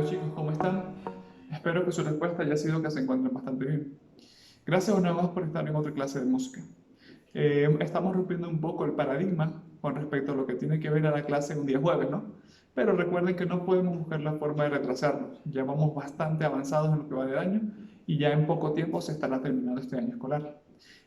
Hola chicos, ¿cómo están? Espero que su respuesta haya sido que se encuentren bastante bien. Gracias una vez más por estar en otra clase de música. Estamos rompiendo un poco el paradigma con respecto a lo que tiene que ver a la clase un día jueves, ¿no? Pero recuerden que no podemos buscar la forma de retrasarnos. Ya vamos bastante avanzados en lo que va del año y ya en poco tiempo se estará terminando este año escolar.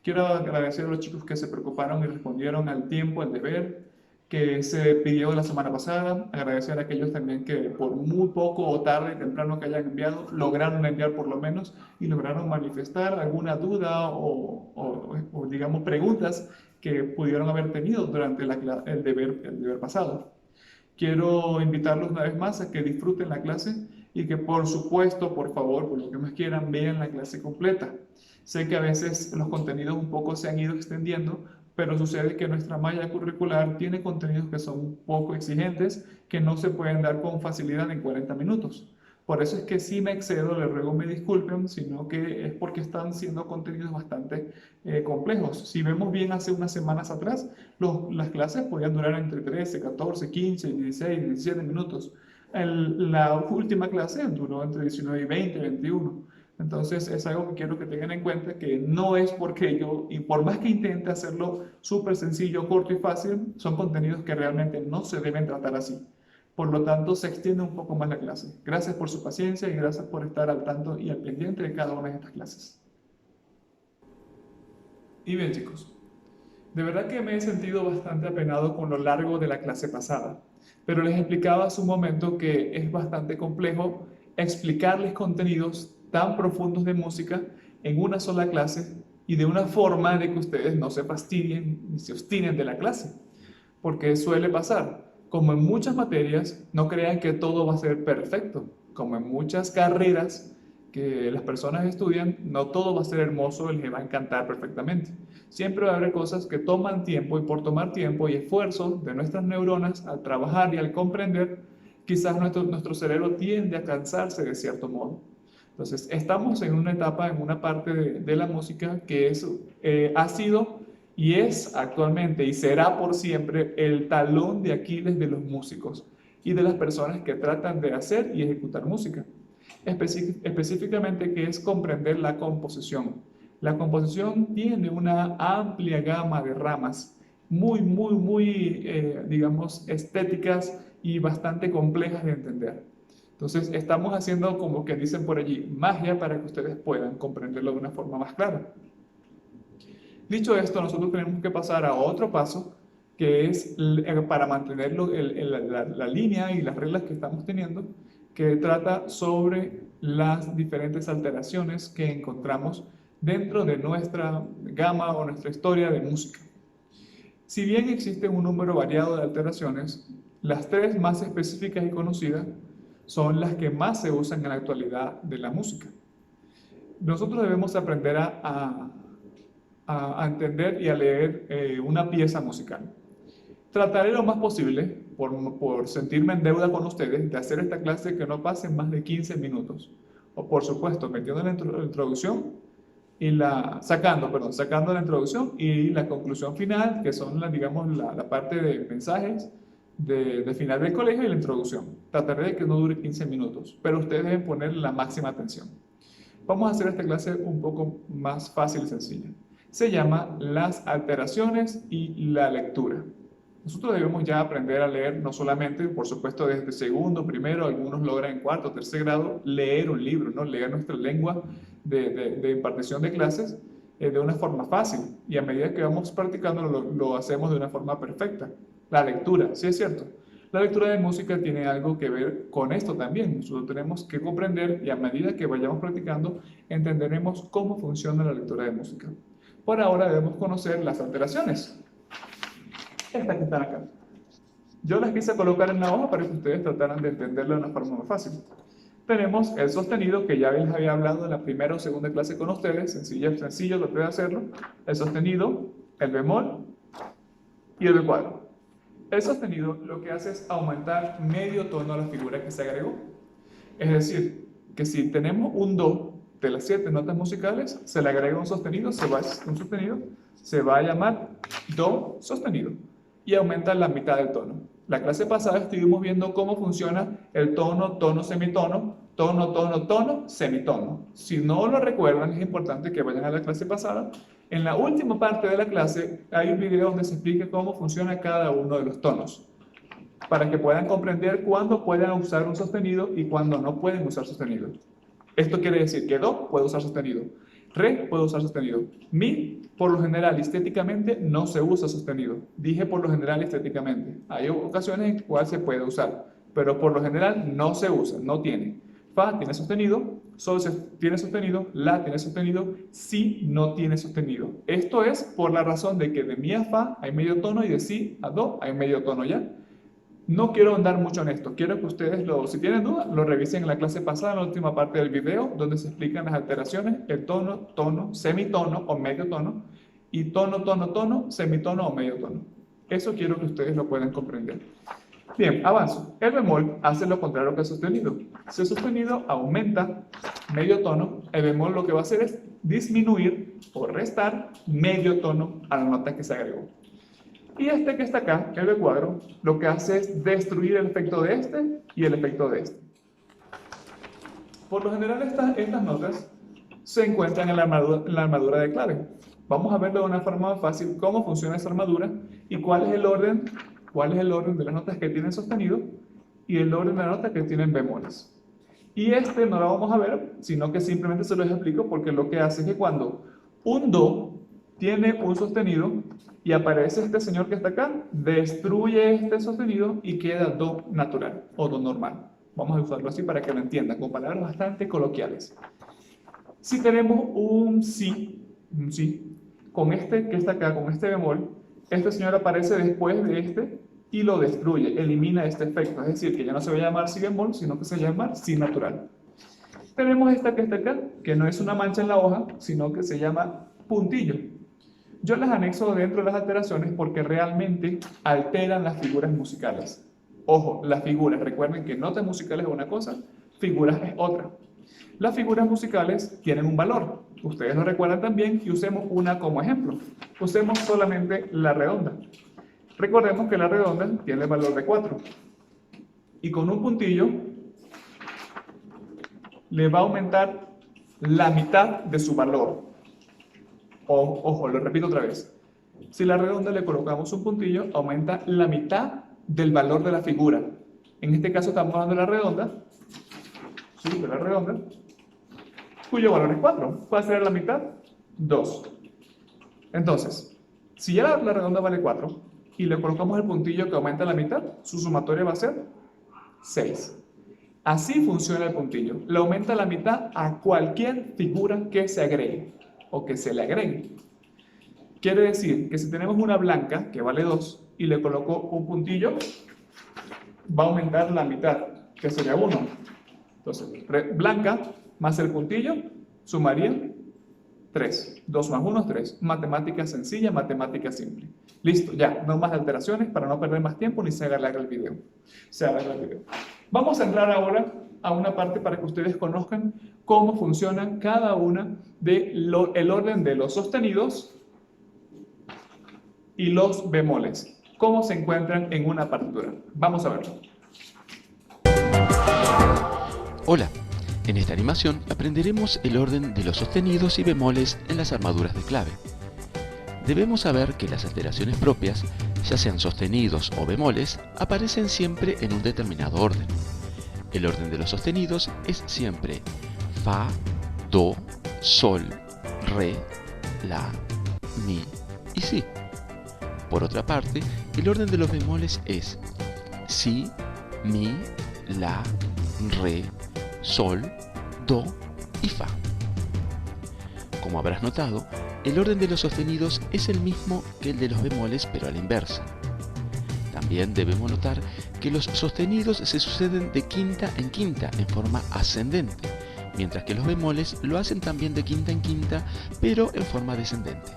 Quiero agradecer a los chicos que se preocuparon y respondieron al tiempo, al deber que se pidió la semana pasada. Agradecer a aquellos también que por muy poco o tarde, temprano que hayan enviado, lograron enviar por lo menos y lograron manifestar alguna duda o digamos preguntas que pudieron haber tenido durante el deber pasado. Quiero invitarlos una vez más a que disfruten la clase y que por supuesto, por favor, por lo que más quieran, vean la clase completa. Sé que a veces los contenidos un poco se han ido extendiendo, pero sucede que nuestra malla curricular tiene contenidos que son un poco exigentes, que no se pueden dar con facilidad en 40 minutos. Por eso es que si me excedo, les ruego me disculpen, sino que es porque están siendo contenidos bastante complejos. Si vemos bien hace unas semanas atrás, las clases podían durar entre 13, 14, 15, 16, 17 minutos. La última clase duró entre 19 y 20, 21. Entonces es algo que quiero que tengan en cuenta, que no es porque yo, y por más que intente hacerlo súper sencillo, corto y fácil, son contenidos que realmente no se deben tratar así. Por lo tanto, se extiende un poco más la clase. Gracias por su paciencia y gracias por estar al tanto y al pendiente de cada una de estas clases. Y bien, chicos, de verdad que me he sentido bastante apenado con lo largo de la clase pasada, pero les explicaba hace un momento que es bastante complejo explicarles contenidos tan profundos de música en una sola clase y de una forma de que ustedes no se fastidien ni se obstinen de la clase, porque suele pasar. Como en muchas materias, no crean que todo va a ser perfecto. Como en muchas carreras que las personas estudian, no todo va a ser hermoso y les va a encantar perfectamente. Siempre va a haber cosas que toman tiempo y por tomar tiempo y esfuerzo de nuestras neuronas al trabajar y al comprender, quizás nuestro cerebro tiende a cansarse de cierto modo. Entonces, estamos en una etapa, en una parte de la música que ha sido y es actualmente y será por siempre el talón de Aquiles de los músicos y de las personas que tratan de hacer y ejecutar música. Específicamente, que es comprender la composición. La composición tiene una amplia gama de ramas, muy, digamos, estéticas y bastante complejas de entender. Entonces, estamos haciendo, como que dicen por allí, magia para que ustedes puedan comprenderlo de una forma más clara. Dicho esto, nosotros tenemos que pasar a otro paso, que es para mantener la línea y las reglas que estamos teniendo, que trata sobre las diferentes alteraciones que encontramos dentro de nuestra gama o nuestra historia de música. Si bien existe un número variado de alteraciones, las tres más específicas y conocidas son las que más se usan en la actualidad de la música. Nosotros debemos aprender a entender y a leer una pieza musical. Trataré lo más posible, por sentirme en deuda con ustedes, de hacer esta clase que no pase más de 15 minutos. O por supuesto, metiendo la introducción y sacando la introducción y la conclusión final, que son digamos, la parte de mensajes de final del colegio y la introducción. Trataré de que no dure 15 minutos, pero ustedes deben poner la máxima atención. Vamos a hacer esta clase un poco más fácil y sencilla. Se llama las alteraciones y la lectura. Nosotros debemos ya aprender a leer, no solamente, por supuesto, desde segundo, primero, algunos logran en cuarto, tercer grado, leer un libro, ¿no? Leer nuestra lengua de impartición de clases de una forma fácil. Y a medida que vamos practicando, lo hacemos de una forma perfecta. La lectura, sí es cierto. La lectura de música tiene algo que ver con esto también. Nosotros tenemos que comprender y a medida que vayamos practicando, entenderemos cómo funciona la lectura de música. Por ahora debemos conocer las alteraciones. Estas que están acá. Yo las quise colocar en la hoja para que ustedes trataran de entenderlo de una forma más fácil. Tenemos el sostenido, que ya les había hablado en la primera o segunda clase con ustedes, sencillo, traté de hacerlo. El sostenido, el bemol y el cuadro. El sostenido lo que hace es aumentar medio tono a la figura que se agregó. Es decir, que si tenemos un do de las 7 notas musicales, se le agrega un sostenido, se va a llamar do sostenido y aumenta la mitad del tono. La clase pasada estuvimos viendo cómo funciona el tono, tono, semitono, tono, tono, tono, semitono. Si no lo recuerdan, es importante que vayan a la clase pasada. En la última parte de la clase hay un video donde se explica cómo funciona cada uno de los tonos, para que puedan comprender cuándo pueden usar un sostenido y cuándo no pueden usar sostenido. Esto quiere decir que do puede usar sostenido, re puede usar sostenido, mi por lo general estéticamente no se usa sostenido. Dije por lo general estéticamente. Hay ocasiones en las cuales se puede usar, pero por lo general no se usa, no tiene. Fa tiene sostenido, sol tiene sostenido, la tiene sostenido, si no tiene sostenido. Esto es por la razón de que de mi a fa hay medio tono y de si a do hay medio tono ya. No quiero andar mucho en esto, quiero que ustedes, si tienen dudas, lo revisen en la clase pasada, en la última parte del video, donde se explican las alteraciones, el tono, tono, semitono o medio tono, y tono, tono, tono, semitono o medio tono. Eso quiero que ustedes lo puedan comprender. Bien, avanzo. El bemol hace lo contrario que el sostenido. Si el sostenido aumenta medio tono, el bemol lo que va a hacer es disminuir o restar medio tono a la nota que se agregó. Y este que está acá, el B cuadro, lo que hace es destruir el efecto de este y el efecto de este. Por lo general estas notas se encuentran en la armadura de clave. Vamos a verlo de una forma fácil cómo funciona esa armadura y cuál es el orden de las notas que tienen sostenido y el orden de las notas que tienen bemoles. Y este no lo vamos a ver, sino que simplemente se los explico porque lo que hace es que cuando un do tiene un sostenido y aparece este señor que está acá, destruye este sostenido y queda do natural o do normal. Vamos a usarlo así para que lo entiendan, con palabras bastante coloquiales. Si tenemos un si, con este que está acá, con este bemol, este señor aparece después de este y lo destruye, elimina este efecto. Es decir, que ya no se va a llamar si bemol, sino que se va a llamar si natural. Tenemos esta que está acá, que no es una mancha en la hoja, sino que se llama puntillo. Yo las anexo dentro de las alteraciones porque realmente alteran las figuras musicales. Ojo, las figuras, recuerden que notas musicales es una cosa, figuras es otra. Las figuras musicales tienen un valor. Ustedes lo recuerdan también y usemos una como ejemplo. Usemos solamente la redonda. Recordemos que la redonda tiene el valor de 4. Y con un puntillo le va a aumentar la mitad de su valor. Ojo, lo repito otra vez. Si la redonda le colocamos un puntillo, aumenta la mitad del valor de la figura. En este caso estamos hablando de la redonda, ¿sí? De la redonda, cuyo valor es 4. ¿Cuál será la mitad? 2. Entonces, si ya la redonda vale 4 y le colocamos el puntillo que aumenta la mitad, su sumatoria va a ser 6. Así funciona el puntillo. Le aumenta la mitad a cualquier figura que se agregue o que se le agregue. Quiere decir que si tenemos una blanca que vale 2 y le coloco un puntillo, va a aumentar la mitad, que sería 1. Entonces, blanca más el puntillo sumaría 3. 2 más 1 es 3. Matemática sencilla, matemática simple. Listo, ya, no más alteraciones para no perder más tiempo ni se haga largo el video. Vamos a entrar ahora a una parte para que ustedes conozcan cómo funciona cada una del orden de los sostenidos y los bemoles, cómo se encuentran en una partitura. Vamos a verlo. Hola, en esta animación aprenderemos el orden de los sostenidos y bemoles en las armaduras de clave. Debemos saber que las alteraciones propias, ya sean sostenidos o bemoles, aparecen siempre en un determinado orden. El orden de los sostenidos es siempre fa, do, sol, re, la, mi y si. Por otra parte, el orden de los bemoles es si, mi, la, re, sol, do y fa. Como habrás notado, el orden de los sostenidos es el mismo que el de los bemoles, pero a la inversa. También debemos notar que los sostenidos se suceden de quinta en forma ascendente, mientras que los bemoles lo hacen también de quinta en quinta, pero en forma descendente.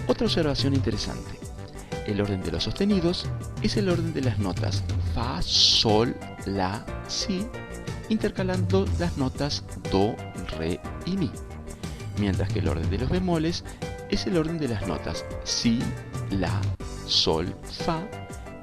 Otra observación interesante: el orden de los sostenidos es el orden de las notas fa, sol, la, si, intercalando las notas do, re y mi, mientras que el orden de los bemoles es el orden de las notas si, la, sol, fa,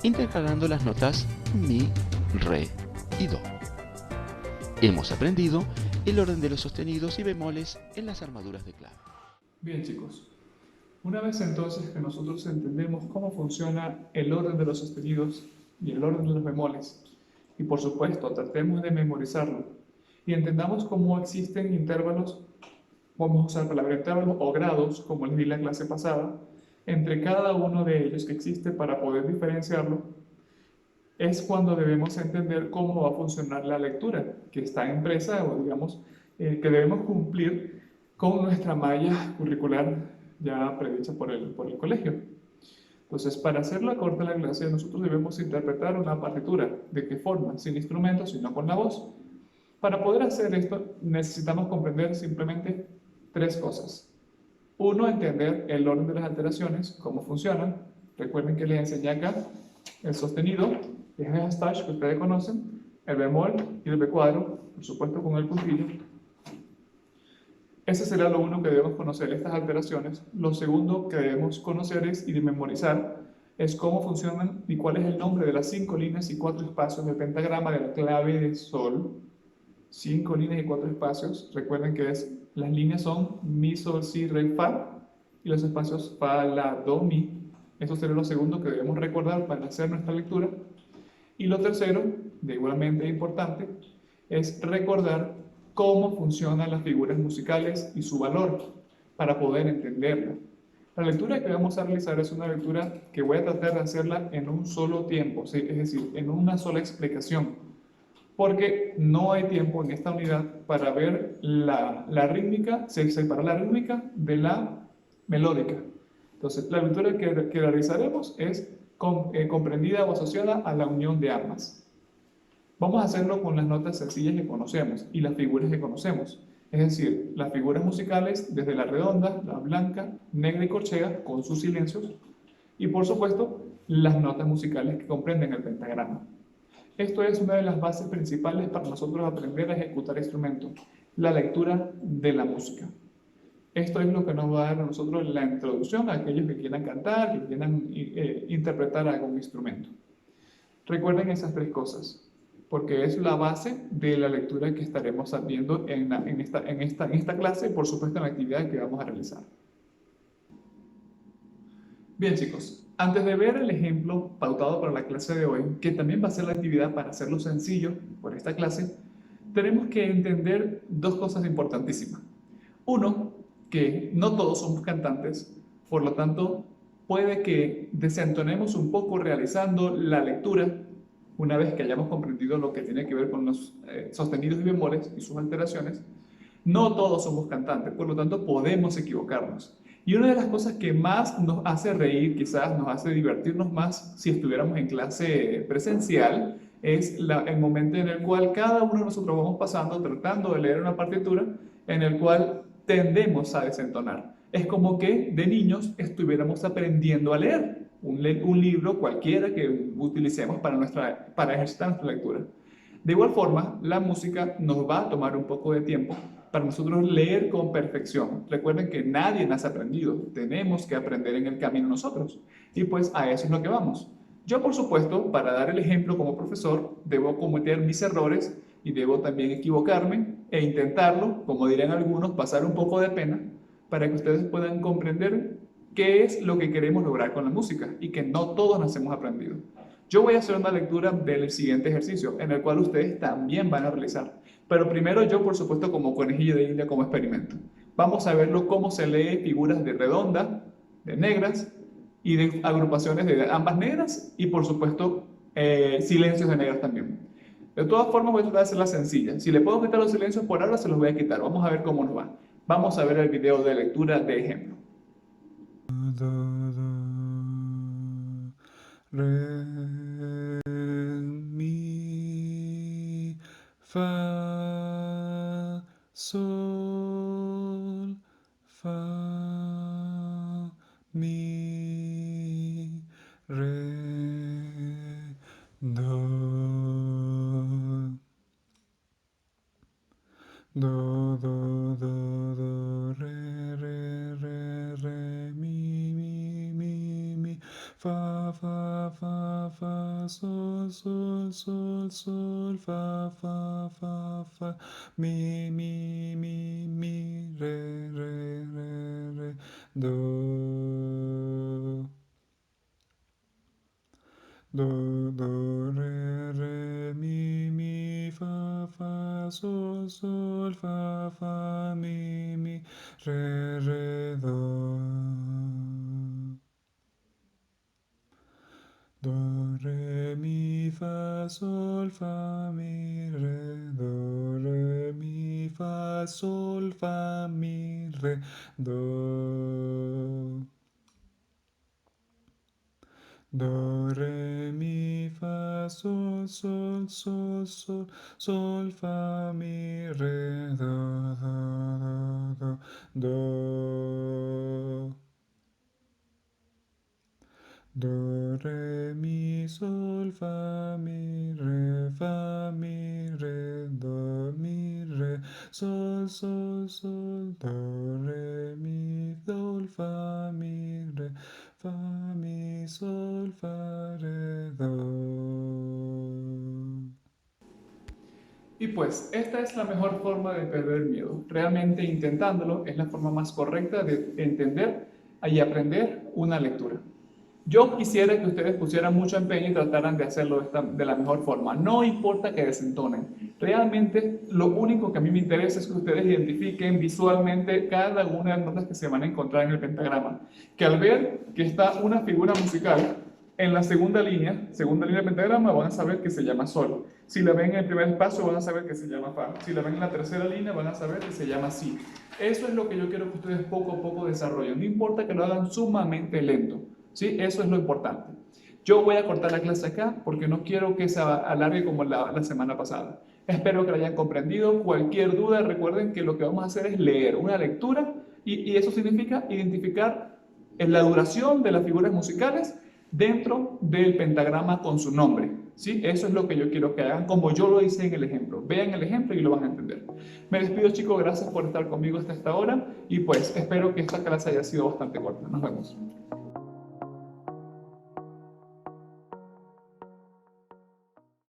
intercalando las notas mi, re y do. Hemos aprendido el orden de los sostenidos y bemoles en las armaduras de clave. Bien, chicos. Una vez entonces que nosotros entendemos cómo funciona el orden de los sostenidos y el orden de los bemoles, y por supuesto tratemos de memorizarlo, y entendamos cómo existen intervalos, vamos a usar la palabra intervalos o grados, como les di en la clase pasada, entre cada uno de ellos que existe para poder diferenciarlo, es cuando debemos entender cómo va a funcionar la lectura que está impresa o digamos que debemos cumplir con nuestra malla curricular ya predicha por el colegio. Entonces, para hacerla corta la clase, nosotros debemos interpretar una partitura. ¿De qué forma? Sin instrumentos, sino con la voz. Para poder hacer esto, necesitamos comprender simplemente tres cosas. Uno, entender el orden de las alteraciones, cómo funcionan. Recuerden que les enseñé acá el sostenido, que es el hashtag que ustedes conocen, el bemol y el B cuadro, por supuesto con el puntillo. Ese será lo uno que debemos conocer, estas alteraciones. Lo segundo que debemos conocer y de memorizar es cómo funcionan y cuál es el nombre de las 5 líneas y 4 espacios del pentagrama de la clave de sol. 5 líneas y 4 espacios. Recuerden que las líneas son mi, sol, si, re, fa y los espacios fa, la, do, mi. Eso será lo segundo que debemos recordar para hacer nuestra lectura. Y lo tercero, de igualmente importante, es recordar cómo funcionan las figuras musicales y su valor para poder entenderla. La lectura que vamos a realizar es una lectura que voy a tratar de hacerla en un solo tiempo, ¿sí? Es decir, en una sola explicación, porque no hay tiempo en esta unidad para ver la rítmica, se separa la rítmica de la melódica. Entonces, la lectura que realizaremos es comprendida o asociada a la unión de ambas. Vamos a hacerlo con las notas sencillas que conocemos y las figuras que conocemos. Es decir, las figuras musicales desde la redonda, la blanca, negra y corchea con sus silencios y por supuesto las notas musicales que comprenden el pentagrama. Esto es una de las bases principales para nosotros aprender a ejecutar instrumentos, la lectura de la música. Esto es lo que nos va a dar a nosotros la introducción a aquellos que quieran cantar, que quieran interpretar algún instrumento. Recuerden esas tres cosas, porque es la base de la lectura que estaremos viendo en esta clase y por supuesto en la actividad que vamos a realizar. Bien, chicos, antes de ver el ejemplo pautado para la clase de hoy, que también va a ser la actividad para hacerlo sencillo por esta clase, tenemos que entender dos cosas importantísimas. Uno, que no todos somos cantantes, por lo tanto, puede que desentonemos un poco realizando la lectura una vez que hayamos comprendido lo que tiene que ver con los sostenidos y bemoles y sus alteraciones. No todos somos cantantes, por lo tanto podemos equivocarnos. Y una de las cosas que más nos hace reír, quizás nos hace divertirnos más si estuviéramos en clase presencial, es el momento en el cual cada uno de nosotros vamos pasando tratando de leer una partitura en el cual tendemos a desentonar. Es como que de niños estuviéramos aprendiendo a leer un libro cualquiera que utilicemos para ejercitar nuestra lectura. De igual forma, la música nos va a tomar un poco de tiempo para nosotros leer con perfección. Recuerden que nadie nace aprendido, tenemos que aprender en el camino nosotros. Y pues a eso es lo que vamos. Yo, por supuesto, para dar el ejemplo como profesor, debo cometer mis errores y debo también equivocarme e intentarlo, como dirían algunos, pasar un poco de pena para que ustedes puedan comprender qué es lo que queremos lograr con la música y que no todos nacemos aprendidos. Yo voy a hacer una lectura del siguiente ejercicio, en el cual ustedes también van a realizar. Pero primero yo, por supuesto, como conejillo de India, como experimento. Vamos a verlo cómo se lee figuras de redonda, de negras y de agrupaciones de ambas negras y, por supuesto, silencios de negras también. De todas formas, voy a tratar de hacerla sencilla. Si le puedo quitar los silencios por ahora, se los voy a quitar. Vamos a ver cómo nos va. Vamos a ver el video de lectura de ejemplo. Re, mi, fa, sol, fa, mi, re, do, do, do, do, do, re, re, re, re, mi, fa, fa, fa, fa, sol, sol, sol, sol, fa, fa, fa, fa, mi, re, re, re, re, do. Do, re, mi, fa, sol, sol, fa, mi, re, do. Do, re, mi, fa, sol, fa, mi, re, do, re, mi, fa, sol, fa, mi, re, do. Do, re, mi, fa, sol, sol, sol, sol, sol, fa, mi, re, do, do, do, do. Do, re, mi, sol, fa, mi, re, do, mi, re, sol, sol, sol, do, re, mi, sol, fa, mi, sol, fa, re, do. Y pues, esta es la mejor forma de perder el miedo. Realmente intentándolo es la forma más correcta de entender y aprender una lectura. Yo quisiera que ustedes pusieran mucho empeño y trataran de hacerlo de la mejor forma. No importa que desentonen. Realmente lo único que a mí me interesa es que ustedes identifiquen visualmente cada una de las notas que se van a encontrar en el pentagrama. Que al ver que está una figura musical en la segunda línea del pentagrama, van a saber que se llama sol. Si la ven en el primer espacio, van a saber que se llama fa. Si la ven en la tercera línea, van a saber que se llama si. Eso es lo que yo quiero que ustedes poco a poco desarrollen. No importa que lo hagan sumamente lento. ¿Sí? Eso es lo importante. Yo voy a cortar la clase acá porque no quiero que se alargue como la semana pasada. Espero que lo hayan comprendido. Cualquier duda, recuerden que lo que vamos a hacer es leer una lectura y eso significa identificar la duración de las figuras musicales dentro del pentagrama con su nombre. ¿Sí? Eso es lo que yo quiero que hagan como yo lo hice en el ejemplo. Vean el ejemplo y lo van a entender. Me despido, chicos. Gracias por estar conmigo hasta esta hora y pues espero que esta clase haya sido bastante corta. Nos vemos.